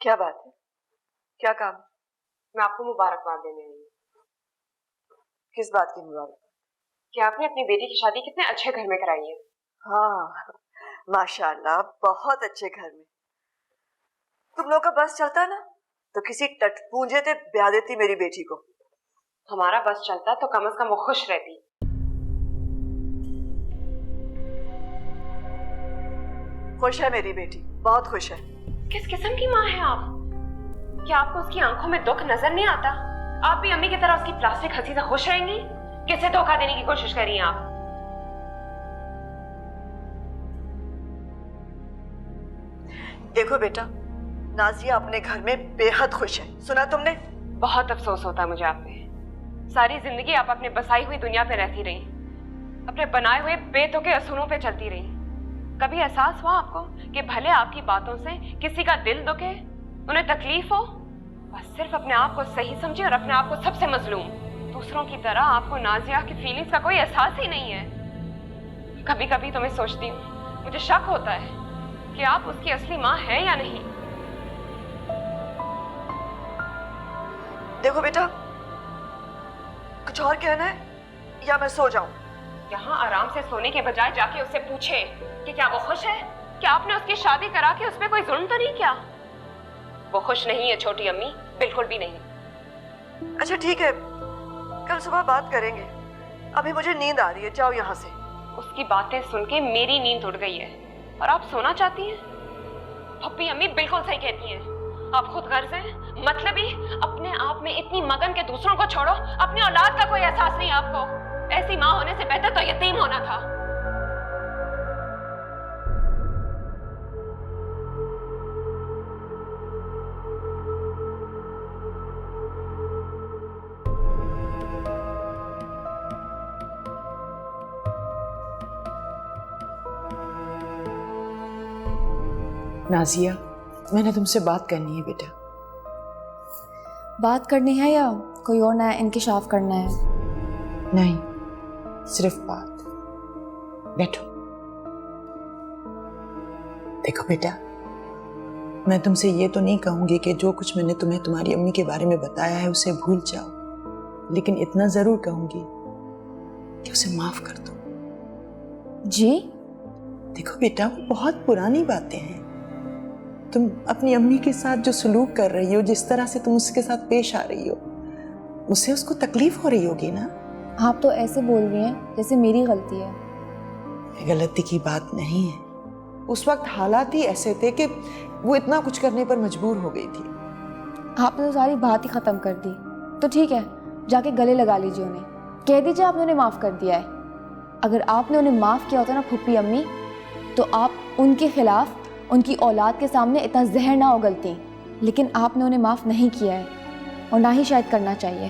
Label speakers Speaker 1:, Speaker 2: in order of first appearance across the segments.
Speaker 1: क्या बात है? क्या काम है?
Speaker 2: मैं आपको मुबारकबाद देने आई हूँ।
Speaker 1: किस बात की मुबारक?
Speaker 2: कि आपने अपनी बेटी की शादी कितने अच्छे घर में कराई है।
Speaker 1: हाँ, माशाल्लाह, बहुत अच्छे घर में। तुम लोग का बस चलता ना तो किसी टटपूंजे से ब्याह देती मेरी बेटी को।
Speaker 2: हमारा बस चलता तो कम से कम वो खुश रहती।
Speaker 1: खुश है मेरी बेटी, बहुत खुश है।
Speaker 2: किस किस्म की माँ है आप? क्या आपको उसकी आंखों में दुख नजर नहीं आता? आप भी अम्मी की तरह उसकी प्लास्टिक हंसी से खुश रहेंगी? किसे धोखा देने की कोशिश कर रही हैं आप?
Speaker 1: देखो बेटा, नाजिया अपने घर में बेहद खुश है, सुना तुमने?
Speaker 2: बहुत अफसोस होता है मुझे आप पे। सारी जिंदगी आप अपने बसाई हुई दुनिया पे रहती रही, अपने बनाए हुए बेतुके असूलों पे चलती रही। कभी एहसास हुआ आपको कि भले आपकी बातों से किसी का दिल दुखे, उन्हें तकलीफ हो, बस सिर्फ अपने आप को सही समझे और अपने आप को सबसे मजलूम। दूसरों की तरह आपको नाजिया की फीलिंग्स का कोई एहसास ही नहीं है। कभी कभी तो मैं सोचती हूँ, मुझे शक होता है कि आप उसकी असली माँ है या नहीं।
Speaker 1: देखो बेटा, कुछ और कहना है या मैं सो जाऊं?
Speaker 2: यहाँ आराम से सोने के बजाय जाके उससे पूछे कि क्या वो खुश है? क्या आपने उसकी शादी करा के उस पर कोई जुल्म तो नहीं किया? वो खुश नहीं है छोटी अम्मी, बिल्कुल भी नहीं।
Speaker 1: अच्छा ठीक है, कल सुबह बात करेंगे। अभी मुझे नींद आ रही है, जाओ यहाँ से।
Speaker 2: उसकी बातें सुन के मेरी नींद उड़ गई है और आप सोना चाहती हैं? पप्पी अम्मी बिल्कुल सही कहती हैं। आप खुद गर्ज हैं, मतलब ही अपने आप में इतनी मगन के दूसरों को छोड़ो, अपनी औलाद का कोई एहसास नहीं आपको। ऐसी माँ होने से बेहतर तो यतीम होना था।
Speaker 3: नाजिया, मैंने तुमसे बात करनी है बेटा।
Speaker 4: बात करनी है या कोई और नया इंकिशाफ करना है?
Speaker 3: नहीं, सिर्फ बात। बैठो। देखो बेटा, मैं तुमसे ये तो नहीं कहूंगी कि जो कुछ मैंने तुम्हें तुम्हारी अम्मी के बारे में बताया है उसे भूल जाओ, लेकिन इतना जरूर कहूंगी कि उसे माफ कर दो।
Speaker 4: जी?
Speaker 3: देखो बेटा, वो बहुत पुरानी बातें हैं। तुम अपनी अम्मी के साथ जो सलूक कर रही हो, जिस तरह से तुम उसके साथ पेश आ रही हो, उससे उसको तकलीफ हो रही होगी ना।
Speaker 4: आप तो ऐसे बोल रही हैं जैसे मेरी गलती है।
Speaker 3: गलती की बात नहीं है, उस वक्त हालात ही ऐसे थे कि वो इतना कुछ करने पर मजबूर हो गई थी।
Speaker 4: आपने तो सारी बात ही खत्म कर दी। तो ठीक है, जाके गले लगा लीजिए उन्हें, कह दीजिए आपने उन्हें माफ कर दिया है। अगर आपने उन्हें माफ किया होता ना फुप्पी अम्मी, तो आप उनके खिलाफ उनकी औलाद के सामने इतना जहर ना उगलती, लेकिन आपने उन्हें माफ नहीं किया है और ना ही शायद करना चाहिए।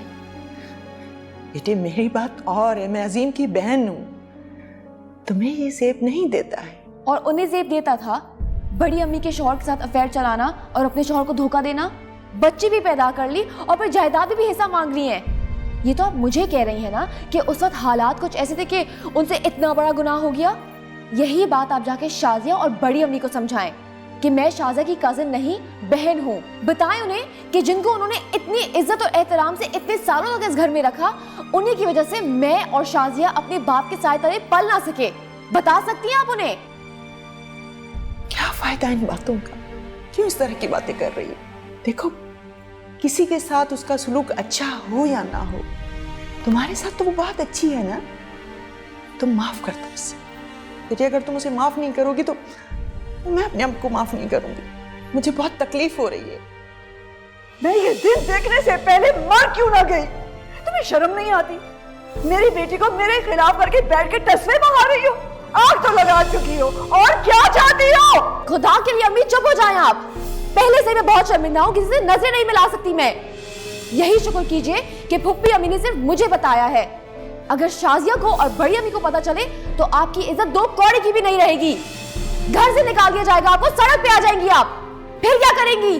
Speaker 3: बेटे, मेरी बात और है, मैं अजीम की बहन हूं, तुम्हें ये सेब नहीं देता है।
Speaker 4: और उन्हें जेब देता था बड़ी अम्मी के शौहर के साथ अफेयर चलाना और अपने शौहर को धोखा देना। बच्ची भी पैदा कर ली और फिर जायदाद भी हिस्सा मांग रही हैं। ये तो आप मुझे कह रही हैं ना कि उस वक्त हालात कुछ ऐसे थे कि उनसे इतना बड़ा गुनाह हो गया। यही बात आप जाके शाजिया और बड़ी अम्मी को समझाएं कि मैं शाजिया की कजिन नहीं, बहन हूँ। बताएं उन्हें कि जिनको उन्होंने इतनी इज्जत और एहतराम से इतने सालों तक इस घर में रखा, उन्हीं की वजह से मैं और शाजिया अपने बाप के साए तले पल ना सके। बता सकती हैं आप उन्हें?
Speaker 3: क्या फायदा इन बातों का? क्यों इस तरह की बातें कर रही हो? देखो, किसी के साथ उसका सलूक अच्छा हो या ना हो, तुम्हारे साथ तो वो बात अच्छी है ना, तुम माफ कर दो उसे। बेटे, अगर तुम उसे माफ नहीं करोगी तो मैं अपने आप को माफ नहीं करूंगी। मुझे बहुत तकलीफ हो रही है।
Speaker 1: मैं ये दिन देखने से पहले मर क्यों ना गई? तुम्हें शर्म नहीं आती? मेरी बेटी को मेरे खिलाफ करके बैठ के तस्वीर मंगा रही हो। आग तो लगा चुकी हो, और क्या चाहती हो?
Speaker 4: खुदा के लिए अम्मी चुप हो जाएं आप। पहले से मैं बहुत शर्मिंदा हूँ, किसी से नजरें नहीं मिला सकती मैं। यही शुक्र कीजिए कि फुप्पी अम्मी ने सिर्फ मुझे बताया है। अगर शाजिया को और बड़ी अम्मी को पता चले तो आपकी इज्जत दो कौड़ी की भी नहीं रहेगी। घर से निकाल दिया जाएगा आपको, सड़क पे आ जाएंगी आप। फिर क्या करेंगी?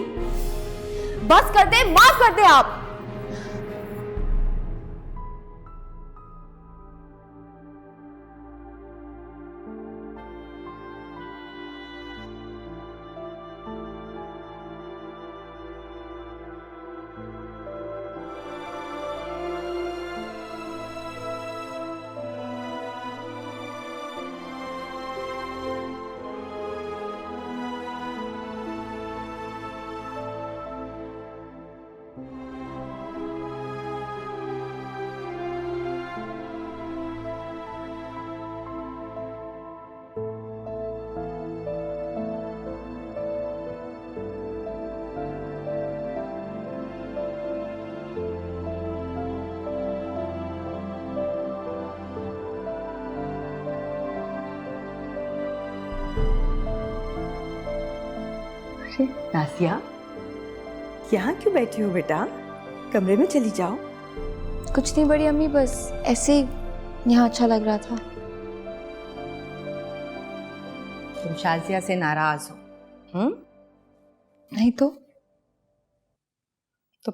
Speaker 4: बस कर दे, माफ कर दे आप।
Speaker 5: नासिया, यहाँ क्यों बैठी हो बेटा? कमरे में चली जाओ।
Speaker 4: कुछ नहीं बड़ी अम्मी, बस ऐसे ही यहाँ अच्छा लग रहा था।
Speaker 5: तुम शाजिया से नाराज हो?
Speaker 4: नहीं तो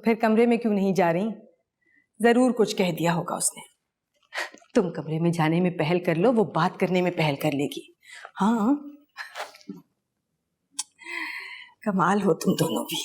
Speaker 5: फिर कमरे में क्यों नहीं जा रही? जरूर कुछ कह दिया होगा उसने। तुम कमरे में जाने में पहल कर लो, वो बात करने में पहल कर लेगी। हाँ, कमाल हो तुम दोनों भी।